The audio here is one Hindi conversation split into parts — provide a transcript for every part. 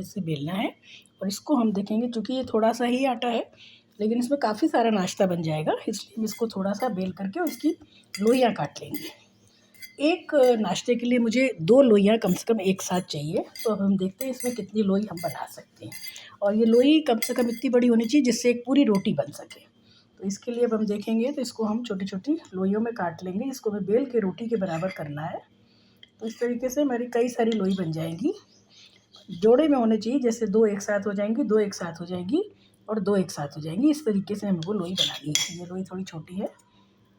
से बेलना है। और इसको हम देखेंगे, चूँकि ये थोड़ा सा ही आटा है लेकिन इसमें काफ़ी सारा नाश्ता बन जाएगा, इसलिए हम इसको थोड़ा सा बेल करके उसकी लोइयाँ काट लेंगे। एक नाश्ते के लिए मुझे 2 लोइयाँ कम से कम एक साथ चाहिए, तो अब हम देखते हैं इसमें कितनी लोई हम बना सकते हैं। और ये लोई कम से कम इतनी बड़ी होनी चाहिए जिससे एक पूरी रोटी बन सके। तो इसके लिए अब हम देखेंगे, तो इसको हम छोटी-छोटी लोइयों में काट लेंगे। इसको हमें बेल के रोटी के बराबर करना है। तो इस तरीके से हमारी कई सारी लोई बन जाएंगी। जोड़े में होने चाहिए, जैसे 2 एक साथ हो जाएंगी, 2 एक साथ हो जाएंगी और 2 एक साथ हो जाएंगी। इस तरीके से हमको लोई बनानी है। ये लोई थोड़ी छोटी है,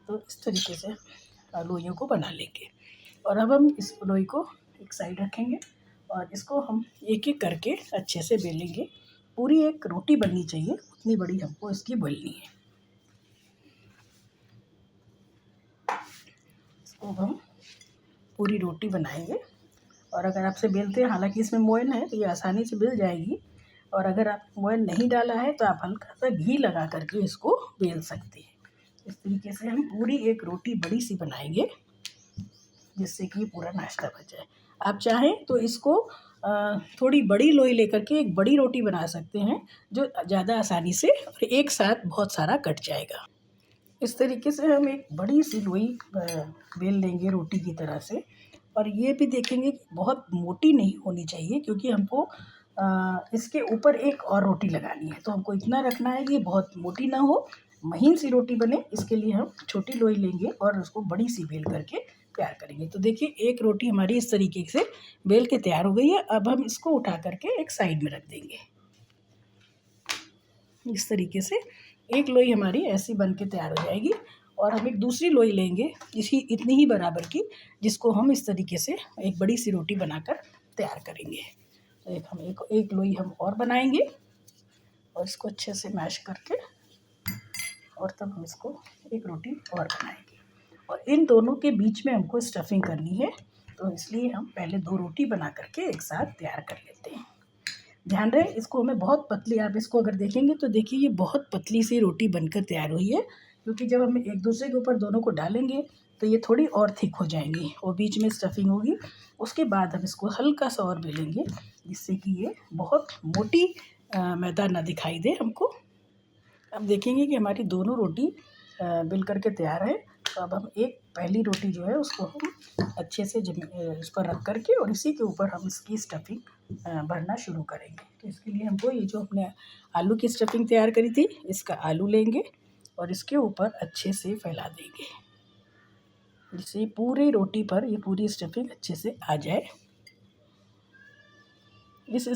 तो इस तरीके से लोइयों को बना लेंगे। और अब हम इस लोई को एक साइड रखेंगे और इसको हम एक-एक करके अच्छे से बेलेंगे। पूरी एक रोटी बननी चाहिए, उतनी बड़ी हमको इसकी बेलनी है। इसको हम पूरी रोटी बनाएंगे। और अगर आपसे बेलते हैं, हालांकि इसमें मोयन है तो ये आसानी से बेल जाएगी। और अगर आप मोयन नहीं डाला है तो आप हल्का सा घी लगा करके इसको बेल सकते हैं। इस तरीके से हम पूरी एक रोटी बड़ी सी बनाएंगे, जिससे कि पूरा नाश्ता बन जाए। आप चाहें तो इसको थोड़ी बड़ी लोई लेकर के एक बड़ी रोटी बना सकते हैं, जो ज़्यादा आसानी से और एक साथ बहुत सारा कट जाएगा। इस तरीके से हम एक बड़ी सी लोई बेल लेंगे रोटी की तरह से। और ये भी देखेंगे कि बहुत मोटी नहीं होनी चाहिए, क्योंकि हमको इसके ऊपर एक और रोटी लगानी है। तो हमको इतना रखना है कि बहुत मोटी ना हो, महीन सी रोटी बने। इसके लिए हम छोटी लोई लेंगे और उसको बड़ी सी बेल करके तैयार करेंगे। तो देखिए, एक रोटी हमारी इस तरीके से बेल के तैयार हो गई है। अब हम इसको उठा करके एक साइड में रख देंगे। इस तरीके से एक लोई हमारी ऐसी बन के तैयार हो जाएगी। और हम एक दूसरी लोई लेंगे इसी इतनी ही बराबर की, जिसको हम इस तरीके से एक बड़ी सी रोटी बनाकर तैयार करेंगे। तो एक लोई हम और बनाएंगे और इसको अच्छे से मैश करके, और तब हम इसको एक रोटी और बनाएंगे। और इन दोनों के बीच में हमको स्टफिंग करनी है, तो इसलिए हम पहले 2 रोटी बना करके एक साथ तैयार कर लेते हैं। ध्यान रहे, इसको हमें बहुत पतली, आप इसको अगर देखेंगे तो देखिए ये बहुत पतली सी रोटी बनकर तैयार हुई है, क्योंकि जब हम एक दूसरे के ऊपर दोनों को डालेंगे तो ये थोड़ी और थिक हो जाएंगी और बीच में स्टफिंग होगी। उसके बाद हम इसको हल्का सा और बेलेंगे, जिससे कि ये बहुत मोटी मैदा ना दिखाई दे हमको। अब देखेंगे कि हमारी दोनों रोटी बेल करके तैयार है। तो अब हम एक पहली रोटी जो है उसको हम अच्छे से इस पर रख करके और इसी के ऊपर हम इसकी स्टफिंग भरना शुरू करेंगे। तो इसके लिए हमको ये जो हमने आलू की स्टफिंग तैयार करी थी, इसका आलू लेंगे और इसके ऊपर अच्छे से फैला देंगे, जिससे पूरी रोटी पर ये पूरी स्टफिंग अच्छे से आ जाए। इस